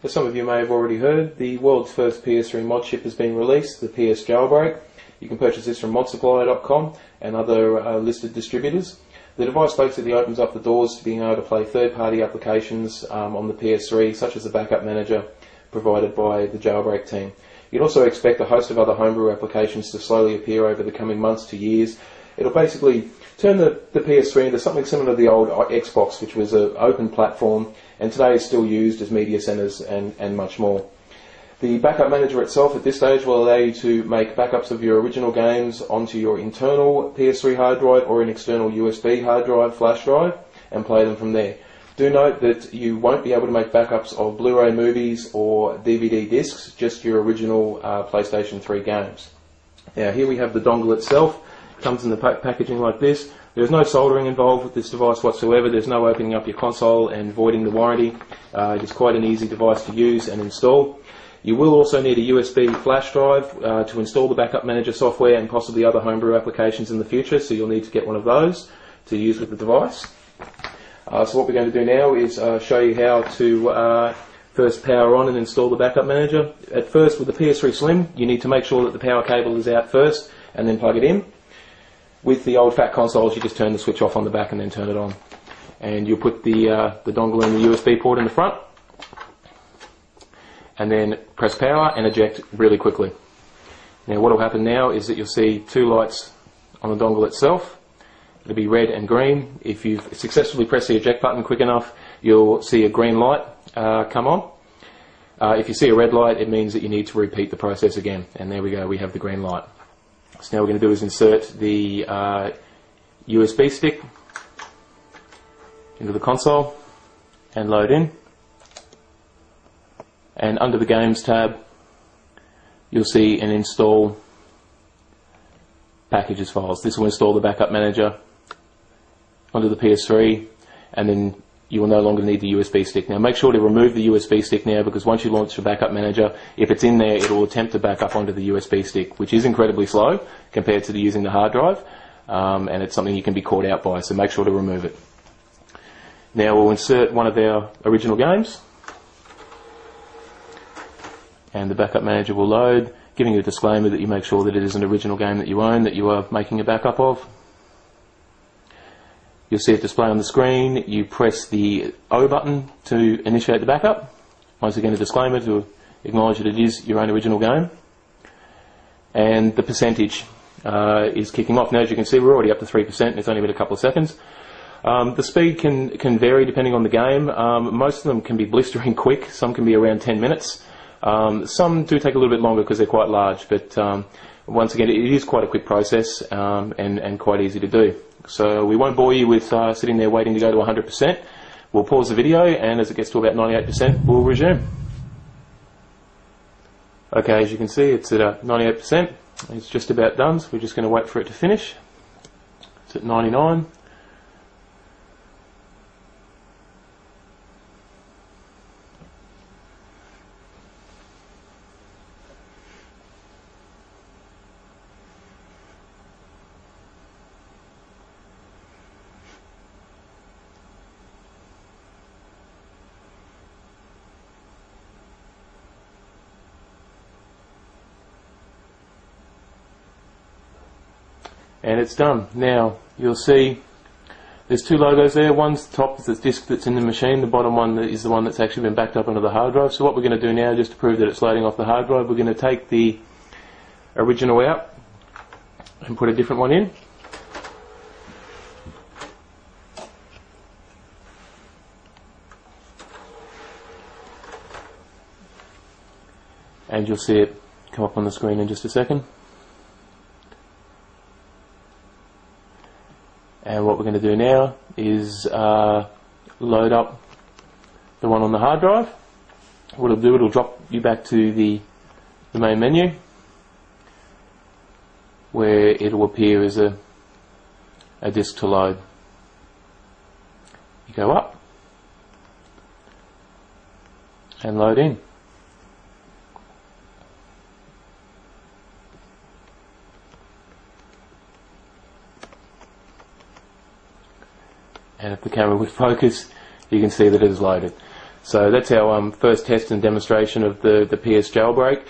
As some of you may have already heard, the world's first PS3 mod chip has been released, the PS Jailbreak. You can purchase this from modsupply.com and other listed distributors. The device basically opens up the doors to being able to play third-party applications on the PS3, such as the backup manager provided by the Jailbreak team. You'd also expect a host of other homebrew applications to slowly appear over the coming months to years. It'll basically turn the PS3 into something similar to the old Xbox, which was an open platform, and today is still used as media centers and much more. The backup manager itself at this stage will allow you to make backups of your original games onto your internal PS3 hard drive or an external USB hard drive, flash drive, and play them from there. Do note that you won't be able to make backups of Blu-ray movies or DVD discs, just your original PlayStation 3 games. Now here we have the dongle itself. It comes in the packaging like this. There's no soldering involved with this device whatsoever. There's no opening up your console and voiding the warranty. It is quite an easy device to use and install. You will also need a USB flash drive to install the backup manager software and possibly other homebrew applications in the future, so you'll need to get one of those to use with the device. So what we're going to do now is show you how to first power on and install the backup manager. At first, with the PS3 Slim, you need to make sure that the power cable is out first and then plug it in. With the old fat consoles, you just turn the switch off on the back and then turn it on. And you'll put the dongle in the USB port in the front, and then press power and eject really quickly. Now what will happen now is that you'll see two lights on the dongle itself. It'll be red and green. If you've successfully pressed the eject button quick enough, you'll see a green light come on. If you see a red light, it means that you need to repeat the process again. And there we go, we have the green light. So now what we're going to do is insert the USB stick into the console and load in. And under the Games tab, you'll see an Install Packages files. This will install the backup manager onto the PS3, and then you will no longer need the USB stick. Now make sure to remove the USB stick now, because once you launch the backup manager, if it's in there, it will attempt to back up onto the USB stick, which is incredibly slow compared to using the hard drive, and it's something you can be caught out by, so make sure to remove it. Now we'll insert one of our original games, and the backup manager will load, giving you a disclaimer that you make sure that it is an original game that you own, that you are making a backup of. You'll see it display on the screen. You press the O button to initiate the backup. Once again, a disclaimer to acknowledge that it is your own original game. And the percentage is kicking off. Now, as you can see, we're already up to 3%. It's only been a couple of seconds. The speed can vary depending on the game. Most of them can be blistering quick. Some can be around 10 minutes. Some do take a little bit longer because they're quite large, but once again, it is quite a quick process and quite easy to do. So we won't bore you with sitting there waiting to go to 100%. We'll pause the video, and as it gets to about 98%, we'll resume. Okay, as you can see, it's at 98%. It's just about done, so we're just going to wait for it to finish. It's at 99. And it's done. Now you'll see there's two logos there. One's the top, the disc that's in the machine. The bottom one is the one that's actually been backed up onto the hard drive. So what we're going to do now, just to prove that it's loading off the hard drive, we're going to take the original out and put a different one in. And you'll see it come up on the screen in just a second. And what we're going to do now is load up the one on the hard drive. What it'll do, it'll drop you back to the main menu, where it'll appear as a disk to load. You go up and load in. And if the camera would focus, you can see that it is loaded. So that's our first test and demonstration of the PS jailbreak.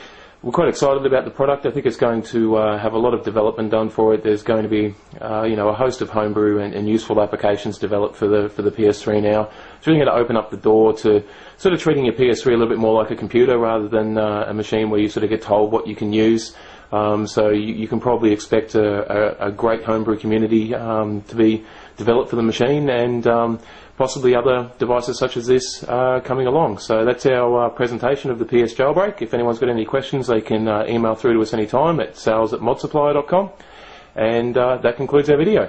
We're quite excited about the product. I think it's going to have a lot of development done for it. There's going to be a host of homebrew and useful applications developed for the PS3 now. It's really going to open up the door to sort of treating your PS3 a little bit more like a computer rather than a machine where you sort of get told what you can use. So you can probably expect a great homebrew community to be developed for the machine, and possibly other devices such as this coming along. So that's our presentation of the PS jailbreak. If anyone's got any questions, they can email through to us anytime at sales@modsupply.com, and that concludes our video.